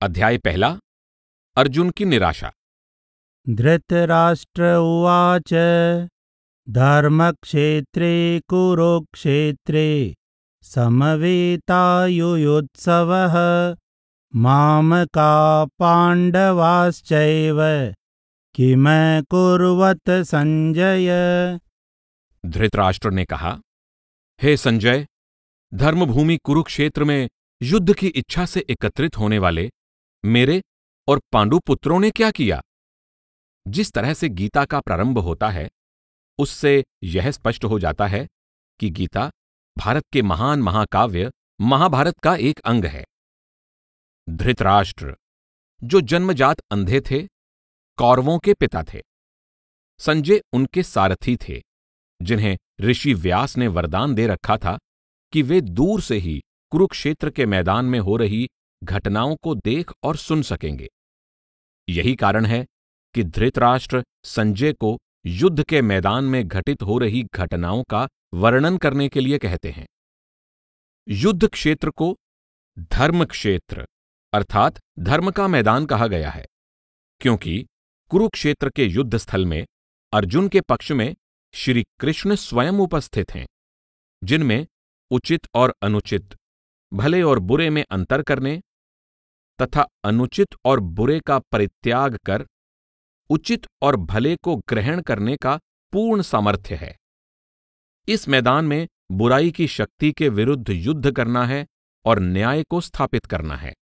अध्याय पहला। अर्जुन की निराशा। धृतराष्ट्र उवाच धर्मक्षेत्रे कुरुक्षेत्रे समवेतायुयुत्सवः मामका पाण्डवाश्चैव किमकुर्वत संजय। धृतराष्ट्र ने कहा, हे संजय, धर्मभूमि कुरुक्षेत्र में युद्ध की इच्छा से एकत्रित होने वाले मेरे और पांडु पुत्रों ने क्या किया? जिस तरह से गीता का प्रारंभ होता है उससे यह स्पष्ट हो जाता है कि गीता भारत के महान महाकाव्य महाभारत का एक अंग है। धृतराष्ट्र, जो जन्मजात अंधे थे, कौरवों के पिता थे। संजय उनके सारथी थे, जिन्हें ऋषि व्यास ने वरदान दे रखा था कि वे दूर से ही कुरुक्षेत्र के मैदान में हो रही घटनाओं को देख और सुन सकेंगे। यही कारण है कि धृतराष्ट्र संजय को युद्ध के मैदान में घटित हो रही घटनाओं का वर्णन करने के लिए कहते हैं। युद्ध क्षेत्र को धर्म क्षेत्र अर्थात धर्म का मैदान कहा गया है, क्योंकि कुरुक्षेत्र के युद्ध स्थल में अर्जुन के पक्ष में श्री कृष्ण स्वयं उपस्थित हैं, जिनमें उचित और अनुचित, भले और बुरे में अंतर करने तथा अनुचित और बुरे का परित्याग कर उचित और भले को ग्रहण करने का पूर्ण सामर्थ्य है। इस मैदान में बुराई की शक्ति के विरुद्ध युद्ध करना है और न्याय को स्थापित करना है।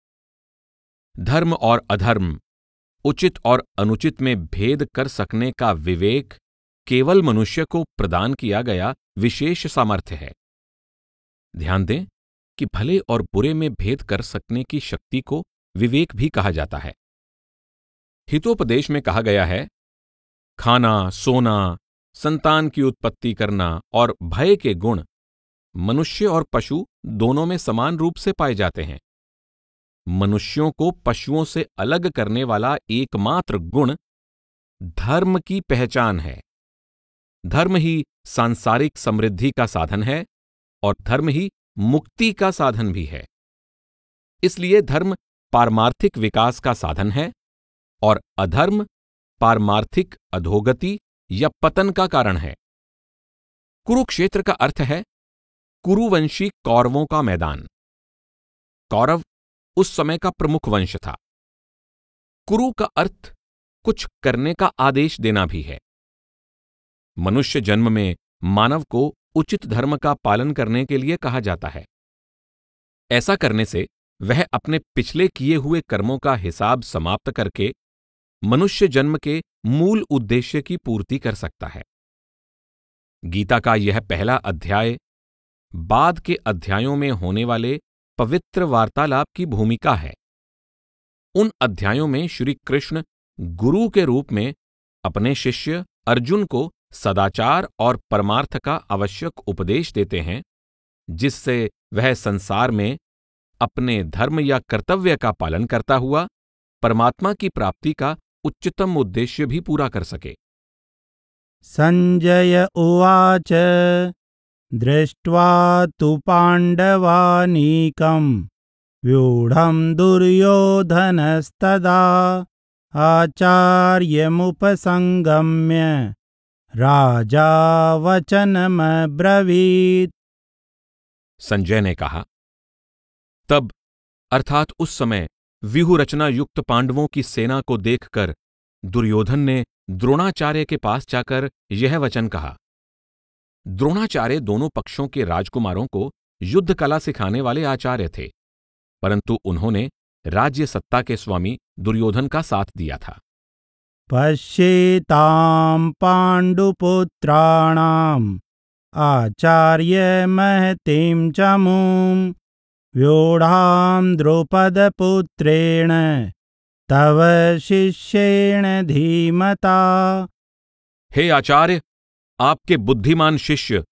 धर्म और अधर्म, उचित और अनुचित में भेद कर सकने का विवेक केवल मनुष्य को प्रदान किया गया विशेष सामर्थ्य है। ध्यान दें कि भले और बुरे में भेद कर सकने की शक्ति को विवेक भी कहा जाता है। हितोपदेश में कहा गया है, खाना, सोना, संतान की उत्पत्ति करना और भय के गुण मनुष्य और पशु दोनों में समान रूप से पाए जाते हैं। मनुष्यों को पशुओं से अलग करने वाला एकमात्र गुण धर्म की पहचान है। धर्म ही सांसारिक समृद्धि का साधन है और धर्म ही मुक्ति का साधन भी है। इसलिए धर्म पारमार्थिक विकास का साधन है और अधर्म पारमार्थिक अधोगति या पतन का कारण है। कुरुक्षेत्र का अर्थ है कुरुवंशी कौरवों का मैदान। कौरव उस समय का प्रमुख वंश था। कुरु का अर्थ कुछ करने का आदेश देना भी है। मनुष्य जन्म में मानव को उचित धर्म का पालन करने के लिए कहा जाता है। ऐसा करने से वह अपने पिछले किए हुए कर्मों का हिसाब समाप्त करके मनुष्य जन्म के मूल उद्देश्य की पूर्ति कर सकता है। गीता का यह पहला अध्याय बाद के अध्यायों में होने वाले पवित्र वार्तालाप की भूमिका है। उन अध्यायों में श्री कृष्ण गुरु के रूप में अपने शिष्य अर्जुन को सदाचार और परमार्थ का आवश्यक उपदेश देते हैं, जिससे वह संसार में अपने धर्म या कर्तव्य का पालन करता हुआ परमात्मा की प्राप्ति का उच्चतम उद्देश्य भी पूरा कर सके। संजय उवाच दृष्ट्वा तु पाण्डवानीकं व्यूढं दुर्योधनस्तदा आचार्यमुपसंगम्य राजा वचनमब्रवीत्। संजय ने कहा, तब अर्थात उस समय व्यूह रचना युक्त पांडवों की सेना को देखकर दुर्योधन ने द्रोणाचार्य के पास जाकर यह वचन कहा। द्रोणाचार्य दोनों पक्षों के राजकुमारों को युद्ध कला सिखाने वाले आचार्य थे, परंतु उन्होंने राज्य सत्ता के स्वामी दुर्योधन का साथ दिया था। पश्येतां पाण्डुपुत्राणाम् आचार्य महतीं चमूं व्यूढां द्रुपदपुत्रेण तव शिष्येण धीमता। हे आचार्य, आपके बुद्धिमान शिष्य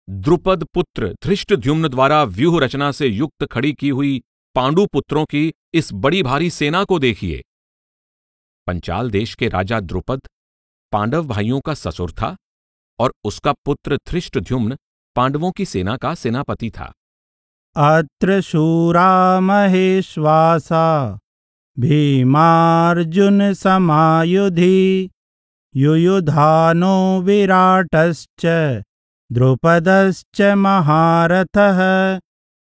द्रुपद पुत्र धृष्टद्युम्न द्वारा व्यूह रचना से युक्त खड़ी की हुई पांडु पुत्रों की इस बड़ी भारी सेना को देखिए। पंचाल देश के राजा द्रुपद पांडव भाइयों का ससुर था और उसका पुत्र धृष्टद्युम्न पांडवों की सेना का सेनापति था। अत्र शूरा महेश्वासा भीमार्जुन समायुधि युयुधानो विराटश्च द्रुपदश्च महारथः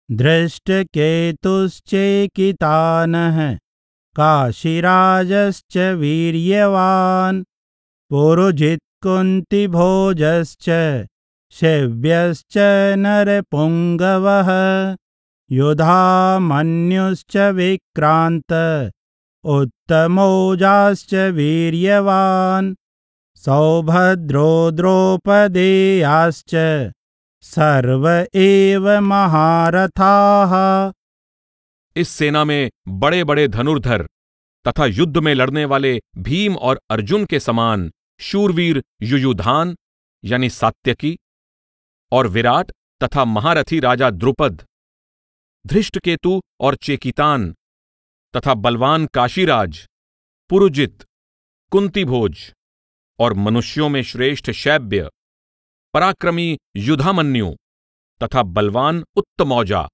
धृष्टकेतुश्चेकितानः काशीराजश्च वीर्यवान् पुरुजित्कुन्तिभोजश्च शैव्यश्च नरपुङ्गवः युधामन्युश्च विक्रान्त उत्तमौजाश्च वीर्यवान् सौभद्रो द्रौपदेयाश्च सर्व एव महारथाः। इस सेना में बड़े बड़े धनुर्धर तथा युद्ध में लड़ने वाले भीम और अर्जुन के समान शूरवीर युयुधान यानी सात्यकी और विराट तथा महारथी राजा द्रुपद, धृष्टकेतु और चेकितान तथा बलवान काशीराज, पुरुजित, कुंतीभोज और मनुष्यों में श्रेष्ठ शैब्य, पराक्रमी युधामन्यु तथा बलवान उत्तमौजा,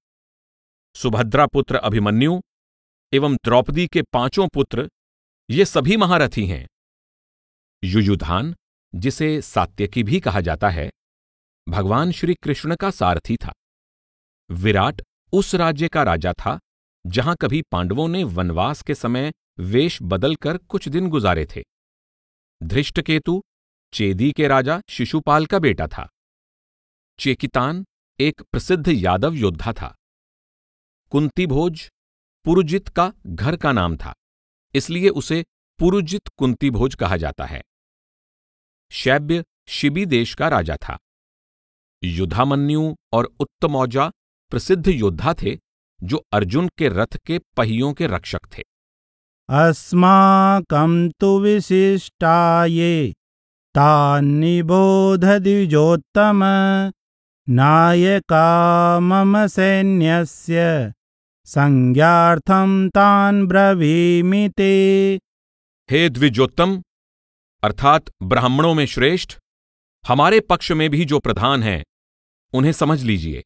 सुभद्रा पुत्र अभिमन्यु एवं द्रौपदी के 5 पुत्र, ये सभी महारथी हैं। युयुधान, जिसे सात्यकी भी कहा जाता है, भगवान श्री कृष्ण का सारथी था। विराट उस राज्य का राजा था जहां कभी पांडवों ने वनवास के समय वेश बदलकर कुछ दिन गुजारे थे। धृष्टकेतु चेदी के राजा शिशुपाल का बेटा था। चेकितान एक प्रसिद्ध यादव योद्धा था। कुंतीभोज पुरुजित का घर का नाम था, इसलिए उसे पुरुजित कुंतीभोज कहा जाता है। शैब्य शिबी देश का राजा था। युधामन्यु और उत्तमौजा प्रसिद्ध योद्धा थे जो अर्जुन के रथ के पहियों के रक्षक थे। अस्माकं तु विशिष्टाये तान्निबोध द्विजोत्तम नायका मम सैन्यस्य संज्ञार्थं तान् ब्रवीमि ते। हे द्विजोत्तम अर्थात ब्राह्मणों में श्रेष्ठ, हमारे पक्ष में भी जो प्रधान हैं उन्हें समझ लीजिए।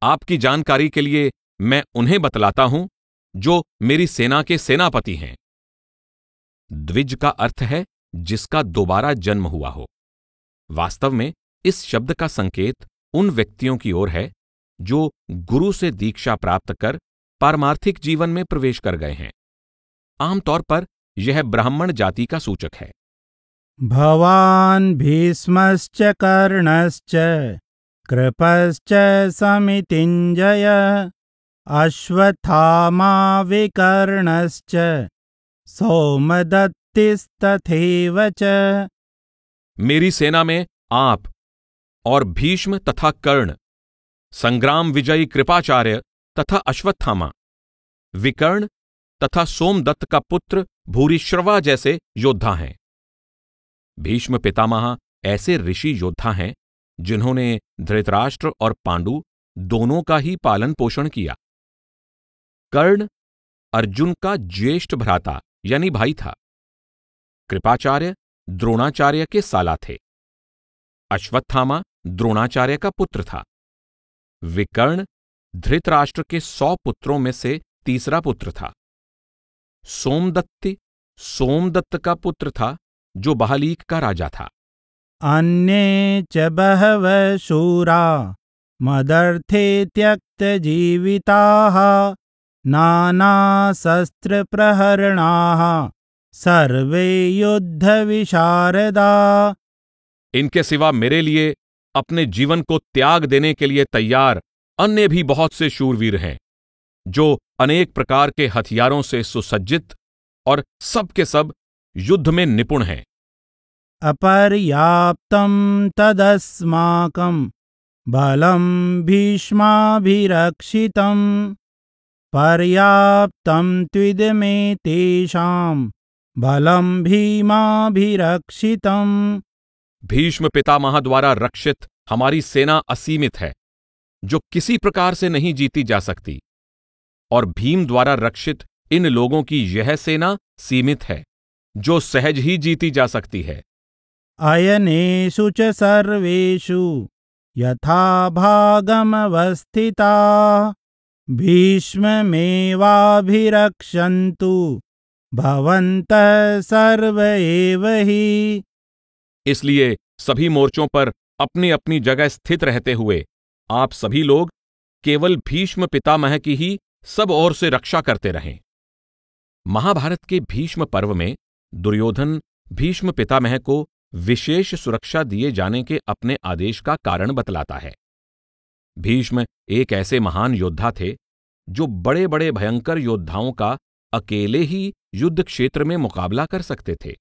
आपकी जानकारी के लिए मैं उन्हें बतलाता हूं जो मेरी सेना के सेनापति हैं। द्विज का अर्थ है जिसका दोबारा जन्म हुआ हो। वास्तव में इस शब्द का संकेत उन व्यक्तियों की ओर है जो गुरु से दीक्षा प्राप्त कर पारमार्थिक जीवन में प्रवेश कर गए हैं। आमतौर पर यह ब्राह्मण जाति का सूचक है। भवान् भीष्मश्च कर्णश्च कृपश्च समितिञ्जय अश्वत्थामा विकर्णश्च सौमदत्तिस्तथैव च। मेरी सेना में आप और भीष्म तथा कर्ण, संग्राम विजयी कृपाचार्य तथा अश्वत्थामा, विकर्ण तथा सोमदत्त का पुत्र भूरिश्रवा जैसे योद्धा हैं। भीष्म पितामह ऐसे ऋषि योद्धा हैं जिन्होंने धृतराष्ट्र और पांडु दोनों का ही पालन पोषण किया। कर्ण अर्जुन का ज्येष्ठ भ्राता यानी भाई था। कृपाचार्य द्रोणाचार्य के साला थे। अश्वत्थामा द्रोणाचार्य का पुत्र था। विकर्ण धृतराष्ट्र के 100 पुत्रों में से तीसरा पुत्र था। सोमदत्त का पुत्र था जो बहालीक का राजा था। अन्ये च बहवः शूरा मदर्थे त्यक्तजीविताः नानाशस्त्रप्रहरणाः सर्वे युद्धविशारदा। इनके सिवा मेरे लिए अपने जीवन को त्याग देने के लिए तैयार अन्य भी बहुत से शूरवीर हैं जो अनेक प्रकार के हथियारों से सुसज्जित और सब के सब युद्ध में निपुण हैं। अपर्याप्तं तदस्माकं बलं भीष्माभिरक्षितं पर्याप्तं त्विदमे तेषां बलं भीमाभिरक्षितं। भीष्म पितामह द्वारा रक्षित हमारी सेना असीमित है जो किसी प्रकार से नहीं जीती जा सकती, और भीम द्वारा रक्षित इन लोगों की यह सेना सीमित है जो सहज ही जीती जा सकती है। अयनेषु च सर्वेषु यथा भागमवस्थिता भीष्ममेवाभिरक्षन्तु भवन्तः सर्व एव हि। इसलिए सभी मोर्चों पर अपनी अपनी जगह स्थित रहते हुए आप सभी लोग केवल भीष्म पितामह की ही सब ओर से रक्षा करते रहें। महाभारत के भीष्म पर्व में दुर्योधन भीष्म पितामह को विशेष सुरक्षा दिए जाने के अपने आदेश का कारण बतलाता है। भीष्म एक ऐसे महान योद्धा थे जो बड़े बड़े भयंकर योद्धाओं का अकेले ही युद्ध क्षेत्र में मुकाबला कर सकते थे,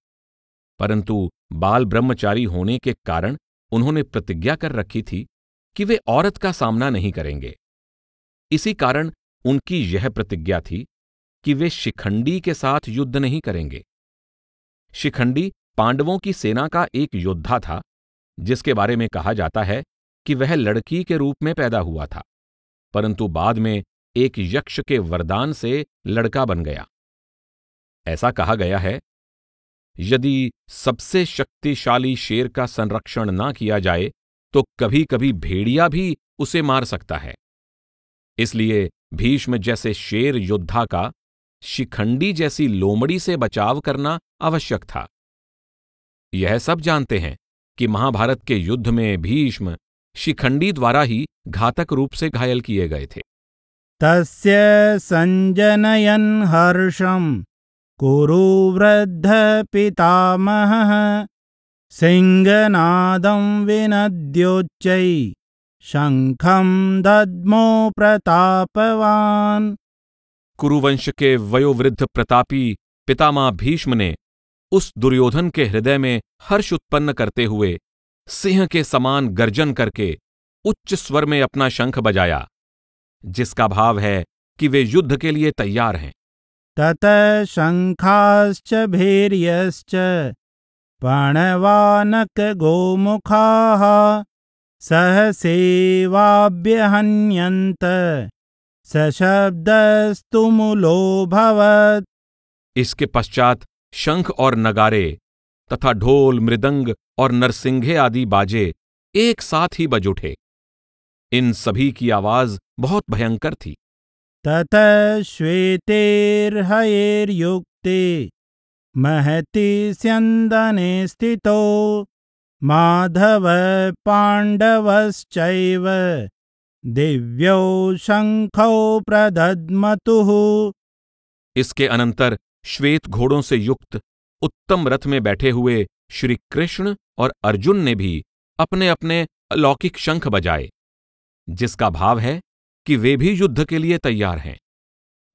परंतु बाल ब्रह्मचारी होने के कारण उन्होंने प्रतिज्ञा कर रखी थी कि वे औरत का सामना नहीं करेंगे। इसी कारण उनकी यह प्रतिज्ञा थी कि वे शिखंडी के साथ युद्ध नहीं करेंगे। शिखंडी पांडवों की सेना का एक योद्धा था, जिसके बारे में कहा जाता है कि वह लड़की के रूप में पैदा हुआ था, परंतु बाद में एक यक्ष के वरदान से लड़का बन गया। ऐसा कहा गया है, यदि सबसे शक्तिशाली शेर का संरक्षण ना किया जाए तो कभी कभी भेड़िया भी उसे मार सकता है। इसलिए भीष्म जैसे शेर योद्धा का शिखंडी जैसी लोमड़ी से बचाव करना आवश्यक था। यह सब जानते हैं कि महाभारत के युद्ध में भीष्म शिखंडी द्वारा ही घातक रूप से घायल किए गए थे। तस्य संजनयन् हर्षं कुरु वृद्ध पितामहः सिंहनादं विनद्योच्चै शंखं दद्मो प्रतापवान्। कुरुवंश के वयोवृद्ध प्रतापी पितामह भीष्म ने उस दुर्योधन के हृदय में हर्ष उत्पन्न करते हुए सिंह के समान गर्जन करके उच्च स्वर में अपना शंख बजाया, जिसका भाव है कि वे युद्ध के लिए तैयार हैं। ततः शंखाश्च भैर्यश्च प्रणवानक गोमुखाः सहसेवाभ्यहन्यन्त सशब्दस्तुमुलोऽभवत्। इसके पश्चात शंख और नगारे तथा ढोल, मृदंग और नरसिंघे आदि बाजे एक साथ ही बज उठे। इन सभी की आवाज बहुत भयंकर थी। ततः श्वेतैर्हयैर्युक्ते महति स्यन्दने स्थितो माधव पाण्डवश्चैव दिव्यौ शंखौ प्रदद्मतुः। इसके अनंतर श्वेत घोड़ों से युक्त उत्तम रथ में बैठे हुए श्री कृष्ण और अर्जुन ने भी अपने अपने अलौकिक शंख बजाए, जिसका भाव है कि वे भी युद्ध के लिए तैयार हैं।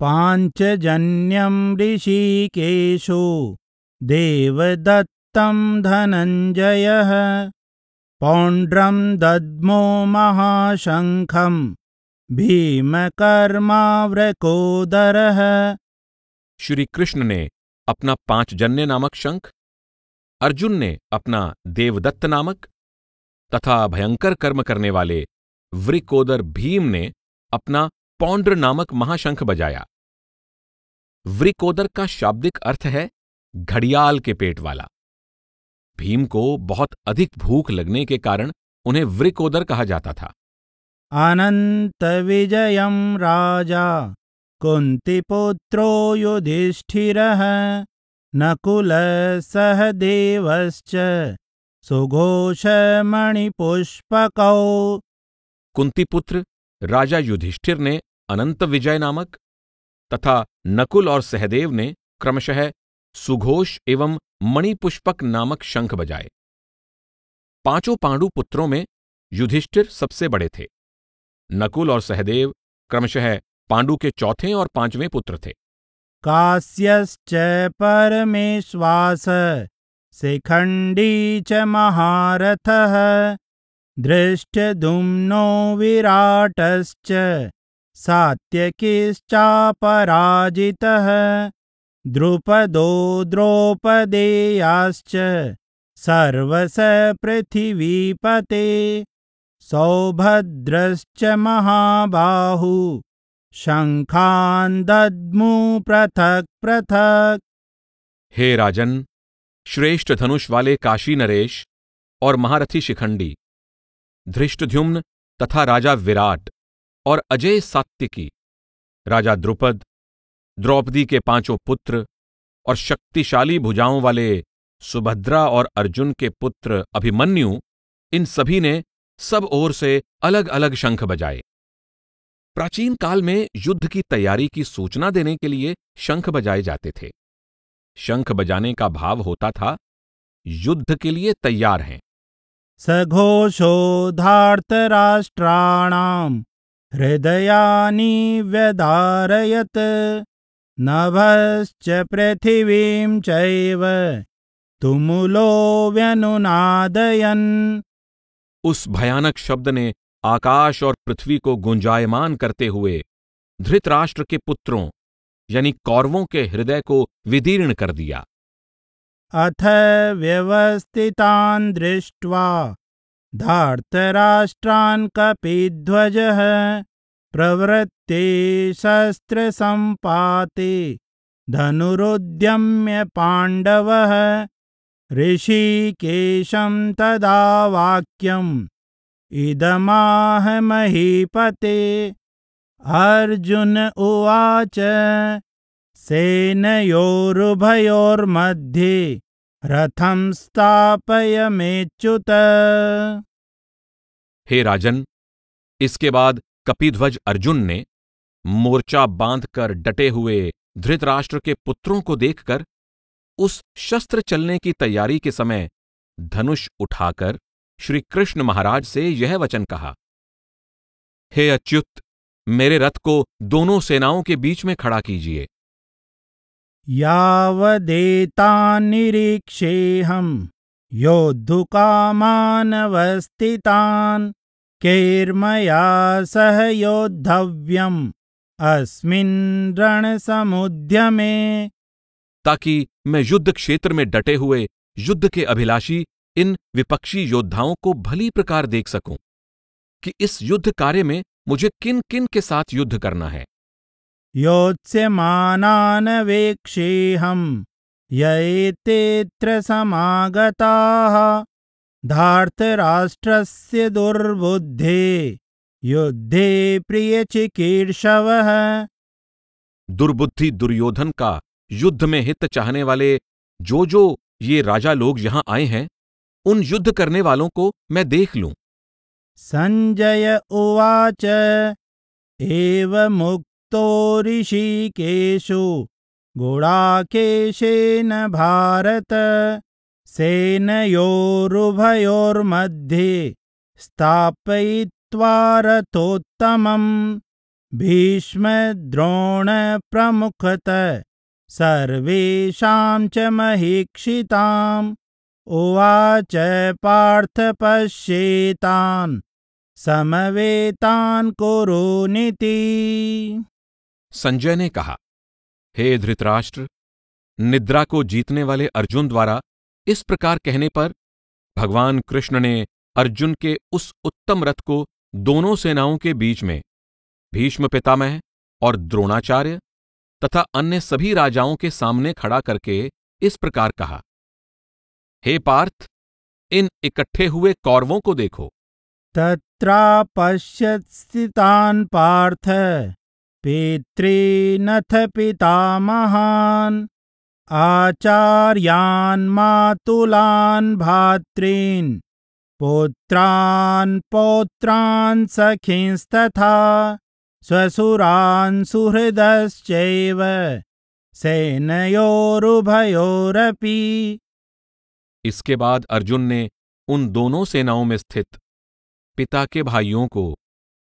पांचजन्यं ऋषिकेशो देवदत्तं धनंजयः पौंड्रं दद्मो महाशंखं भीमकर्मावृकोदरः। श्री कृष्ण ने अपना पांचजन्य नामक शंख, अर्जुन ने अपना देवदत्त नामक तथा भयंकर कर्म करने वाले वृकोदर भीम ने अपना पौंड्र नामक महाशंख बजाया। वृकोदर का शाब्दिक अर्थ है घड़ियाल के पेट वाला। भीम को बहुत अधिक भूख लगने के कारण उन्हें वृकोदर कहा जाता था। अनंत विजयं राजा कुंतीपुत्रो युधिष्ठिरः नकुलः सहदेवश्च सुघोषमणिपुष्पकौ। कुंतीपुत्र राजा युधिष्ठिर ने अनंत विजय नामक तथा नकुल और सहदेव ने क्रमशः सुघोष एवं मणिपुष्पक नामक शंख बजाए। पांचों पांडु पुत्रों में युधिष्ठिर सबसे बड़े थे। नकुल और सहदेव क्रमशः पांडु के चौथे और पांचवें पुत्र थे। कास्यश्च परमेश्वास शिखंडी च महारथः धृष्टद्युम्नो विराटश्च सात्यकिश्चापराजितः द्रुपदो द्रौपदेयाश्च सर्वश पृथिवीपते सौभद्रश्च महाबाहु शंखान् दद्मु पृथक् पृथक्। हे राजन, श्रेष्ठ धनुष वाले काशी नरेश और महारथी शिखंडी, धृष्टद्युम्न तथा राजा विराट और अजय सात्यकी राजा द्रुपद, द्रौपदी के 5 पुत्र और शक्तिशाली भुजाओं वाले सुभद्रा और अर्जुन के पुत्र अभिमन्यु, इन सभी ने सब ओर से अलग अलग शंख बजाए। प्राचीन काल में युद्ध की तैयारी की सूचना देने के लिए शंख बजाए जाते थे। शंख बजाने का भाव होता था, युद्ध के लिए तैयार हैं। सघोषो धार्तराष्ट्राणाम् हृदयानि व्यधारयत् नभश्च पृथिवीं चैव तुमुलो व्यनुनादयन्। उस भयानक शब्द ने आकाश और पृथ्वी को गुंजायमान करते हुए धृतराष्ट्र के पुत्रों यानी कौरवों के हृदय को विदीर्ण कर दिया। अथ व्यवस्थितान् दृष्ट्वा धार्तराष्ट्रान् कपिध्वजः प्रवृत्ते शस्त्रसम्पाते धनुरुद्यम्य पाण्डवः ऋषिकेशं तदा वाक्यम् इदमाह महीपते। अर्जुन उवाच सेनयोरुभयोर्मध्ये रथं स्थापयमेच्युत। हे राजन, इसके बाद कपिध्वज अर्जुन ने मोर्चा बांधकर डटे हुए धृतराष्ट्र के पुत्रों को देखकर उस शस्त्र चलने की तैयारी के समय धनुष उठाकर श्री कृष्ण महाराज से यह वचन कहा, हे अच्युत, मेरे रथ को दोनों सेनाओं के बीच में खड़ा कीजिए। यावदेतान् निरीक्षेऽहं योद्धुकामानवस्थितान् कैर्मया सह योद्धव्यम् अस्मिन् रणसमुद्यमे। ताकि मैं युद्ध क्षेत्र में डटे हुए युद्ध के अभिलाषी इन विपक्षी योद्धाओं को भली प्रकार देख सकूं कि इस युद्ध कार्य में मुझे किन किन के साथ युद्ध करना है। योत्स्यमानान् वेक्षेऽहं यएतेऽत्र समागताः धार्तराष्ट्रस्य दुर्बुद्धे युद्धे प्रियचिकीर्षवः। दुर्बुद्धि दुर्योधन का युद्ध में हित चाहने वाले जो ये राजा लोग यहां आए हैं, उन युद्ध करने वालों को मैं देख लूं। संजय उवाच एवमुक्तो ऋषिकेशो गुडाकेशेन भारत सेनयोरुभयोर्मध्ये स्थापयित्वा रथोत्तमम् भीष्मद्रोणप्रमुखतः सर्वेषां च महीक्षिताम्। उवाच पार्थ पश्येतान् समवेतान् कुरुनिति। संजय ने कहा, हे धृतराष्ट्र, निद्रा को जीतने वाले अर्जुन द्वारा इस प्रकार कहने पर भगवान कृष्ण ने अर्जुन के उस उत्तम रथ को दोनों सेनाओं के बीच में भीष्म पितामह और द्रोणाचार्य तथा अन्य सभी राजाओं के सामने खड़ा करके इस प्रकार कहा, हे पार्थ, इन इकट्ठे हुए कौरवों को देखो। तत्रापश्यत् स्थितान् पार्थ पितॄनथ पितामहान् आचार्यान् मातुलान् भ्रातॄन् पुत्रान् पौत्रान् सखींस्तथा स्वसुरान् सुहृदश्चैव सेनयोरुभयोरपि। इसके बाद अर्जुन ने उन दोनों सेनाओं में स्थित पिता के भाइयों को,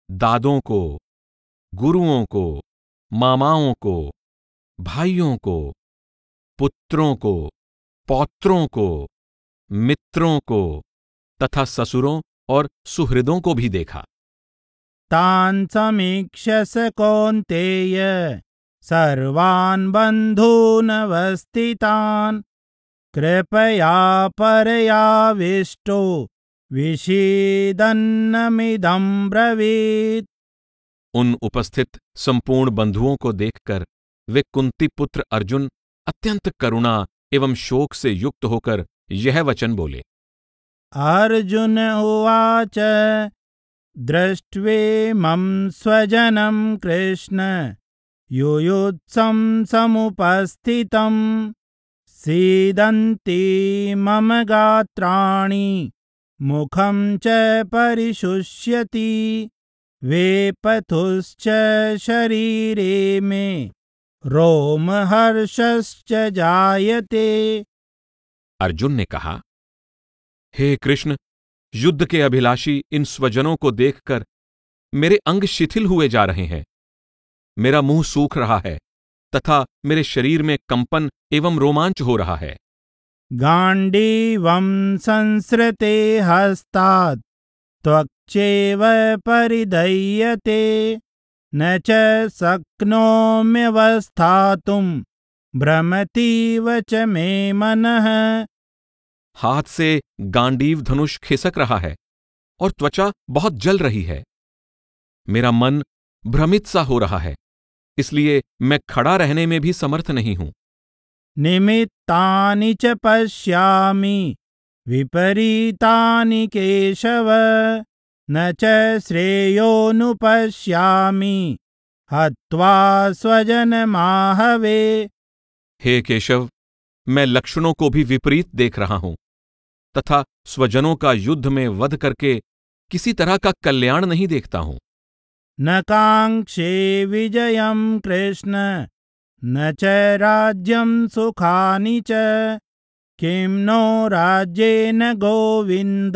दादों को, गुरुओं को, मामाओं को, भाइयों को, पुत्रों को, पौत्रों को, मित्रों को तथा ससुरों और सुहृदों को भी देखा। तान् समीक्ष्य स कौन्तेय सर्वान् बन्धूनवस्थितान् कृपया परयाविष्टो विषीदन्नमिदं ब्रवीत्। उन उपस्थित संपूर्ण बंधुओं को देखकर वे कुंती पुत्र अर्जुन अत्यंत करुणा एवं शोक से युक्त होकर यह वचन बोले। अर्जुन उवाच दृष्ट्वेमं स्वजनं कृष्ण युयुत्सं समुपस्थितं सीदन्ति मम गात्राणि मुखं च परिशुष्यति वेपथुश्च शरीरे मे रोमहर्षश्च जायते। अर्जुन ने कहा, हे कृष्ण, युद्ध के अभिलाषी इन स्वजनों को देखकर मेरे अंग शिथिल हुए जा रहे हैं। मेरा मुंह सूख रहा है तथा मेरे शरीर में कंपन एवं रोमांच हो रहा है। गाण्डीवं संसृते हस्तात् त्वक्चैव परिदह्यते न च शक्नोम्यवस्थातुं भ्रमतीव च मे मनः। हाथ से गांडीव धनुष खिसक रहा है और त्वचा बहुत जल रही है। मेरा मन भ्रमित सा हो रहा है, इसलिए मैं खड़ा रहने में भी समर्थ नहीं हूं। निमित्तानि च पश्यामि विपरीतानि केशव न च श्रेयोनुपश्यामि हत्वा स्वजनमाहवे। हे केशव, मैं लक्षणों को भी विपरीत देख रहा हूं तथा स्वजनों का युद्ध में वध करके किसी तरह का कल्याण नहीं देखता हूं। न कांक्षे विजयं कृष्ण न च राज्यं सुखानि च किं नो राज्येन गोविन्द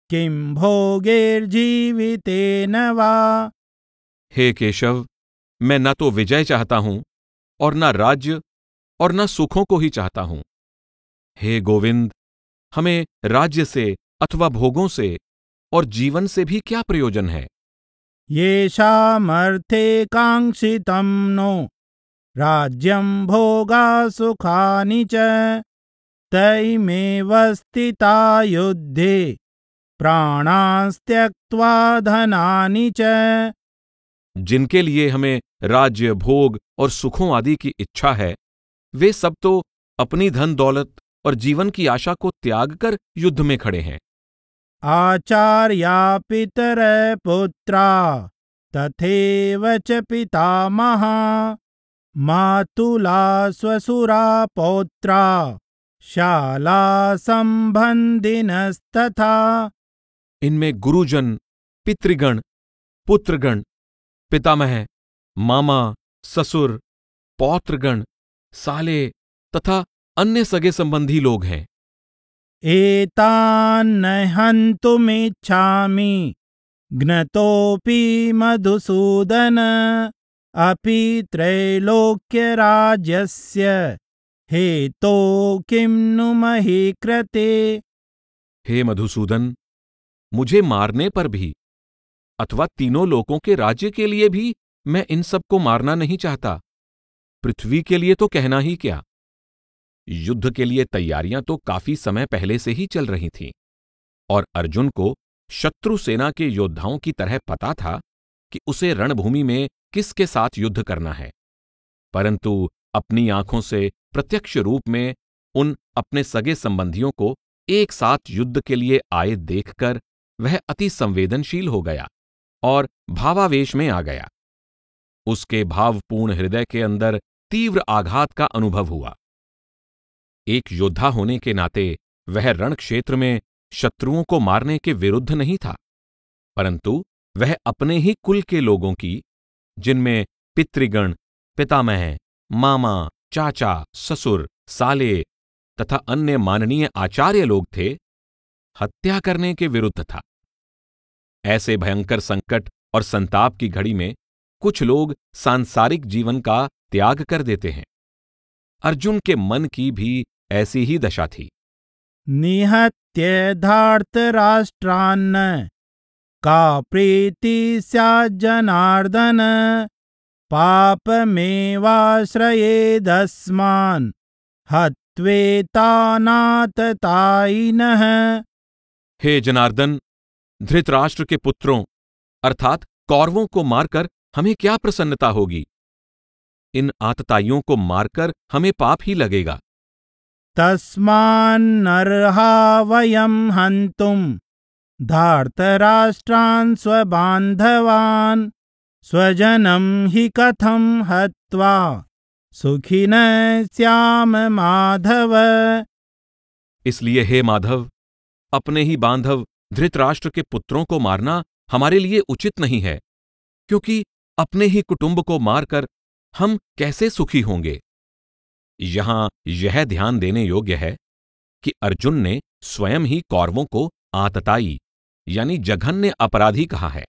किं भोगैर्जीवितेन वा। हे केशव, मैं न तो विजय चाहता हूं और न राज्य और न सुखों को ही चाहता हूं। हे गोविंद, हमें राज्य से अथवा भोगों से और जीवन से भी क्या प्रयोजन है। येषामर्थे कांक्षितं नो राज्यं भोगा सुखानि च तैमेव स्थिता युद्धे प्राणांस्त्यक्त्वा धनानि च। जिनके लिए हमें राज्य, भोग और सुखों आदि की इच्छा है, वे सब तो अपनी धन दौलत और जीवन की आशा को त्याग कर युद्ध में खड़े हैं। आचार्या पितरः पुत्रा तथैव च पितामहा मातुला स्वसुरा पौत्रा शाला संबंधिनस्तथा। इनमें गुरुजन, पितृगण, पुत्रगण, पितामह, मामा, ससुर, पौत्रगण, साले तथा अन्य सगे संबंधी लोग हैं। एतान्न हन्तुमिच्छामि ज्ञतोऽपि मधुसूदन अपि त्रैलोक्यराज्यस्य हेतो किं नु महि कृते। हे मधुसूदन, मुझे मारने पर भी अथवा तीनों लोकों के राज्य के लिए भी मैं इन सबको मारना नहीं चाहता। पृथ्वी के लिए तो कहना ही क्या, युद्ध के लिए तैयारियां तो काफी समय पहले से ही चल रही थीं और अर्जुन को शत्रु सेना के योद्धाओं की तरह पता था कि उसे रणभूमि में किसके साथ युद्ध करना है। परंतु अपनी आंखों से प्रत्यक्ष रूप में उन अपने सगे संबंधियों को एक साथ युद्ध के लिए आए देखकर वह अति संवेदनशील हो गया और भावावेश में आ गया। उसके भावपूर्ण हृदय के अंदर तीव्र आघात का अनुभव हुआ। एक योद्धा होने के नाते वह रण क्षेत्र में शत्रुओं को मारने के विरुद्ध नहीं था, परंतु वह अपने ही कुल के लोगों की, जिनमें पितृगण, पितामह, मामा, चाचा, ससुर, साले तथा अन्य माननीय आचार्य लोग थे, हत्या करने के विरुद्ध था। ऐसे भयंकर संकट और संताप की घड़ी में कुछ लोग सांसारिक जीवन का त्याग कर देते हैं। अर्जुन के मन की भी ऐसी ही दशा थी। निहत्य धार्तराष्ट्रान्न का प्रीति स्यात् जनार्दन पापमेवाश्रयेदस्मान् हत्वेतानाततायिनः। हे जनार्दन, धृतराष्ट्र के पुत्रों अर्थात कौरवों को मारकर हमें क्या प्रसन्नता होगी। इन आतताइयों को मारकर हमें पाप ही लगेगा। तस्मान्नर्हा वयं हन्तुं धार्तराष्ट्रान् स्वबान्धवान् स्वजनं हि कथं हत्वा सुखिनः स्याम माधव। इसलिए हे माधव, अपने ही बांधव धृतराष्ट्र के पुत्रों को मारना हमारे लिए उचित नहीं है, क्योंकि अपने ही कुटुंब को मारकर हम कैसे सुखी होंगे। यहां यह ध्यान देने योग्य है कि अर्जुन ने स्वयं ही कौरवों को आतताई यानी जघन्य अपराधी कहा है।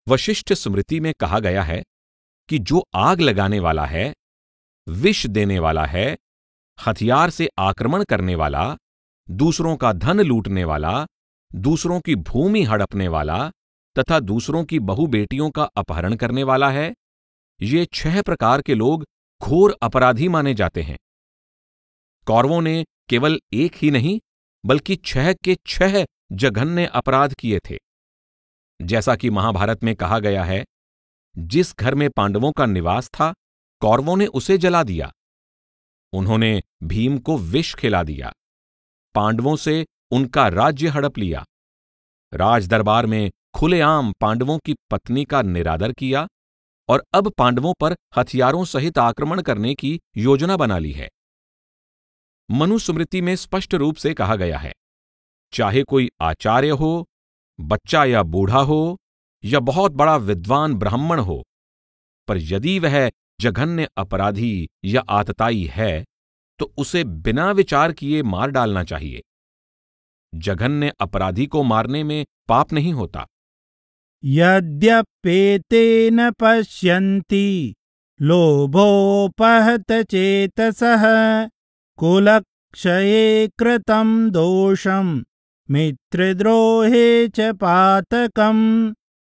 वशिष्ठ स्मृति में कहा गया है कि जो आग लगाने वाला है, विष देने वाला है, हथियार से आक्रमण करने वाला, दूसरों का धन लूटने वाला, दूसरों की भूमि हड़पने वाला तथा दूसरों की बहु बेटियों का अपहरण करने वाला है, ये 6 प्रकार के लोग घोर अपराधी माने जाते हैं। कौरवों ने केवल एक ही नहीं बल्कि 6 के 6 जघन्य अपराध किए थे। जैसा कि महाभारत में कहा गया है, जिस घर में पांडवों का निवास था, कौरवों ने उसे जला दिया। उन्होंने भीम को विष खिला दिया, पांडवों से उनका राज्य हड़प लिया, राजदरबार में खुलेआम पांडवों की पत्नी का निरादर किया और अब पांडवों पर हथियारों सहित आक्रमण करने की योजना बना ली है। मनुस्मृति में स्पष्ट रूप से कहा गया है, चाहे कोई आचार्य हो, बच्चा या बूढ़ा हो, या बहुत बड़ा विद्वान ब्राह्मण हो, पर यदि वह जघन्य अपराधी या आतताई है तो उसे बिना विचार किए मार डालना चाहिए। जघन्य अपराधी को मारने में पाप नहीं होता। यद्यप्येते न पश्यन्ति लोभोपहत चेतसः कुलक्षये कृतं दोषं मित्रद्रोहे च पातकम्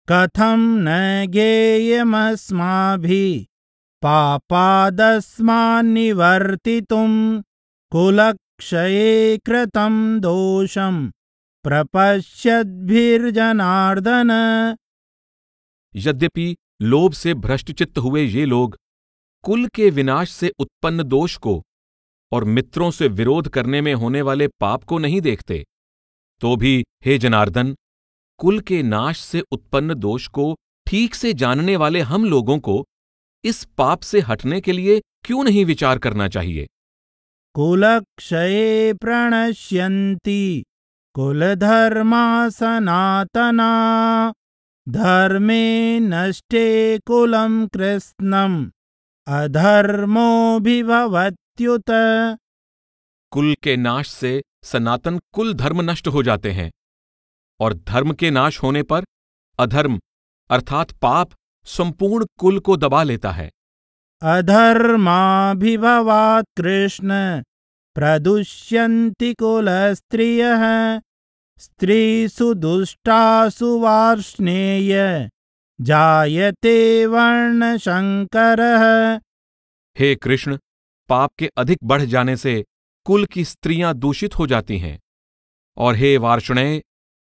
कथं न ज्ञेयमस्माभिः पापादस्मान्निवर्तितुम् कुलक्षये कृतं दोषं प्रपश्यद्भिर्जनार्दन। यद्यपि लोभ से भ्रष्टचित्त हुए ये लोग कुल के विनाश से उत्पन्न दोष को और मित्रों से विरोध करने में होने वाले पाप को नहीं देखते, तो भी हे जनार्दन, कुल के नाश से उत्पन्न दोष को ठीक से जानने वाले हम लोगों को इस पाप से हटने के लिए क्यों नहीं विचार करना चाहिए। कुलक्षये प्रणश्यन्ति कुलधर्मा सनातना धर्मे नष्टे कुलं कृत्स्नम् अधर्मोऽभिभवत्युत। कुल के नाश से सनातन कुल धर्म नष्ट हो जाते हैं और धर्म के नाश होने पर अधर्म अर्थात पाप संपूर्ण कुल को दबा लेता है। अधर्माभिभवात् कृष्ण प्रदुष्यन्ति कुलस्त्रियः स्त्रीषु दुष्टासु वार्ष्णेय जायते वर्णशंकरः। हे कृष्ण, पाप के अधिक बढ़ जाने से कुल की स्त्रियां दूषित हो जाती हैं, और हे वार्ष्णेय,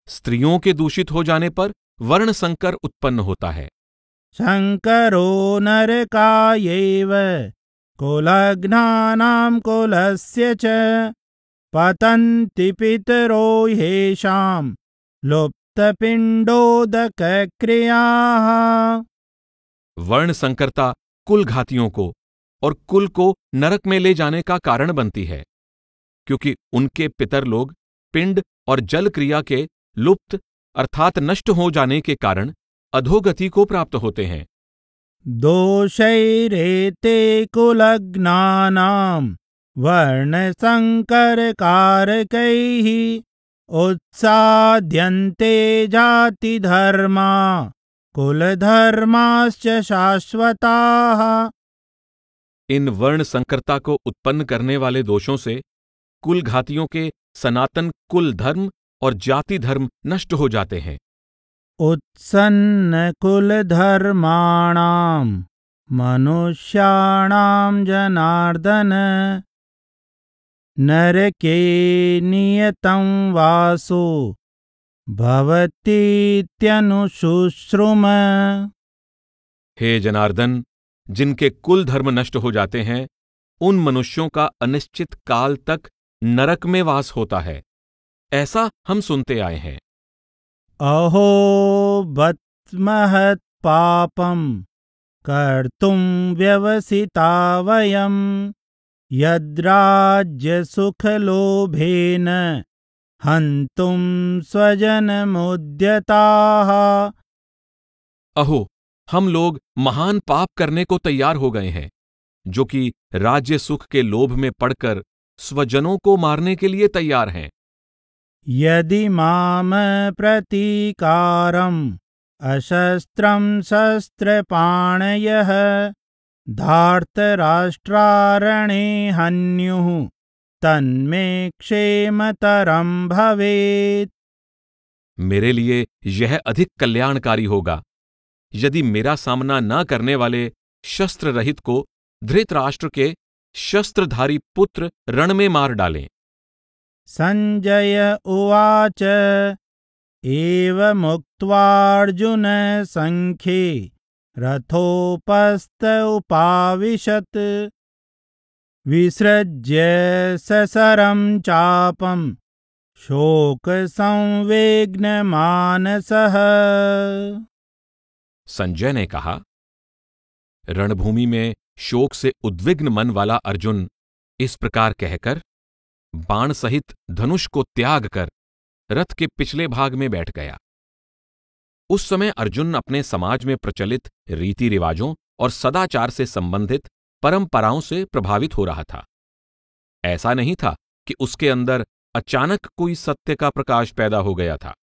स्त्रियों के दूषित हो जाने पर वर्ण संकर उत्पन्न होता है। शंकरो नरकायैव कुलघ्नानां कुलस्य च पतन्ति पितरो येषां लुप्तपिण्डोदकक्रियाः। वर्ण संकरता कुल घातियों को और कुल को नरक में ले जाने का कारण बनती है, क्योंकि उनके पितर लोग पिंड और जल क्रिया के लुप्त अर्थात नष्ट हो जाने के कारण अधोगति को प्राप्त होते हैं। दोषैरेते कुलघ्नानां वर्णसंकरकारकैः उत्साद्यन्ते जातिधर्मा कुलधर्माश्च शाश्वताः। इन वर्ण संकरता को उत्पन्न करने वाले दोषों से कुल घातियों के सनातन कुल धर्म और जाति धर्म नष्ट हो जाते हैं। उत्सन्न कुलधर्माणां मनुष्याणां जनार्दन नरके नियतं वासो भवतीत्यनुशुश्रुम। हे जनार्दन, जिनके कुल धर्म नष्ट हो जाते हैं, उन मनुष्यों का अनिश्चित काल तक नरक में वास होता है, ऐसा हम सुनते आए हैं। अहो बत्महत् पापं कर्तुं व्यवसिता वयं यद्राज्यसुखलोभेन हन्तुं स्वजनमुद्यताः। अहो, हम लोग महान पाप करने को तैयार हो गए हैं, जो कि राज्य सुख के लोभ में पड़कर स्वजनों को मारने के लिए तैयार हैं। यदि माम प्रतीकारम् अशस्त्रं शस्त्रपाणयः धार्तराष्ट्रारणे हन्युः तन्मे क्षेमतरं भवेत्। मेरे लिए यह अधिक कल्याणकारी होगा यदि मेरा सामना न करने वाले शस्त्र रहित को धृतराष्ट्र के शस्त्रधारी पुत्र रण में मार डालें। संजय उवाच एवमुक्त्वार्जुन संख्ये रथोपस्थ उपाविशत् विसृज्य ससरं चापं शोकसंवेग्नमानसः। संजय ने कहा, रणभूमि में शोक से उद्विग्न मन वाला अर्जुन इस प्रकार कहकर बाण सहित धनुष को त्याग कर रथ के पिछले भाग में बैठ गया। उस समय अर्जुन अपने समाज में प्रचलित रीति रिवाजों और सदाचार से संबंधित परंपराओं से प्रभावित हो रहा था। ऐसा नहीं था कि उसके अंदर अचानक कोई सत्य का प्रकाश पैदा हो गया था।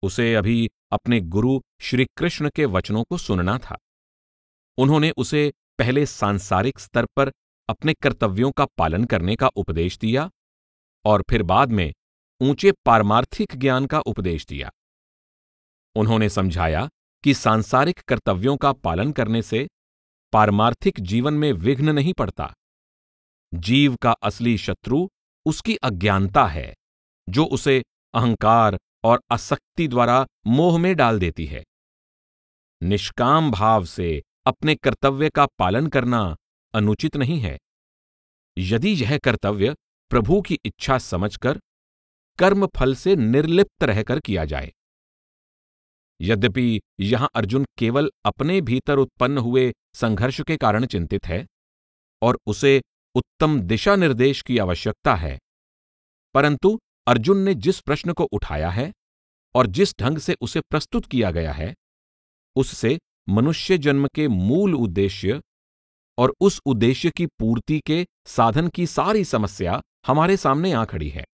उसे अभी अपने गुरु श्री कृष्ण के वचनों को सुनना था। उन्होंने उसे पहले सांसारिक स्तर पर अपने कर्तव्यों का पालन करने का उपदेश दिया और फिर बाद में ऊंचे पारमार्थिक ज्ञान का उपदेश दिया। उन्होंने समझाया कि सांसारिक कर्तव्यों का पालन करने से पारमार्थिक जीवन में विघ्न नहीं पड़ता। जीव का असली शत्रु उसकी अज्ञानता है, जो उसे अहंकार और आसक्ति द्वारा मोह में डाल देती है। निष्काम भाव से अपने कर्तव्य का पालन करना अनुचित नहीं है, यदि यह कर्तव्य प्रभु की इच्छा समझकर कर्म फल से निर्लिप्त रहकर किया जाए। यद्यपि यहां अर्जुन केवल अपने भीतर उत्पन्न हुए संघर्ष के कारण चिंतित है और उसे उत्तम दिशा निर्देश की आवश्यकता है, परंतु अर्जुन ने जिस प्रश्न को उठाया है और जिस ढंग से उसे प्रस्तुत किया गया है, उससे मनुष्य जन्म के मूल उद्देश्य और उस उद्देश्य की पूर्ति के साधन की सारी समस्या हमारे सामने आ खड़ी है।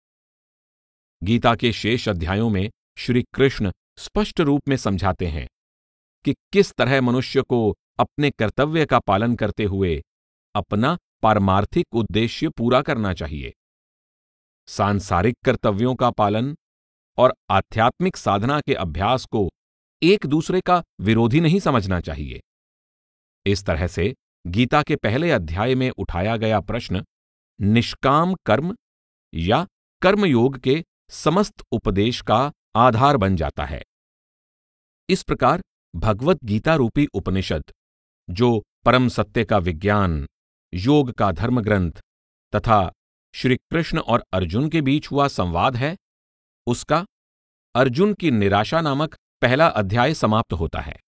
गीता के शेष अध्यायों में श्री कृष्ण स्पष्ट रूप में समझाते हैं कि किस तरह मनुष्य को अपने कर्तव्य का पालन करते हुए अपना पारमार्थिक उद्देश्य पूरा करना चाहिए। सांसारिक कर्तव्यों का पालन और आध्यात्मिक साधना के अभ्यास को एक दूसरे का विरोधी नहीं समझना चाहिए। इस तरह से गीता के पहले अध्याय में उठाया गया प्रश्न निष्काम कर्म या कर्मयोग के समस्त उपदेश का आधार बन जाता है। इस प्रकार भगवत गीता रूपी उपनिषद, जो परम सत्य का विज्ञान, योग का धर्म ग्रंथ तथा श्री कृष्ण और अर्जुन के बीच हुआ संवाद है, उसका अर्जुन की निराशा नामक पहला अध्याय समाप्त होता है।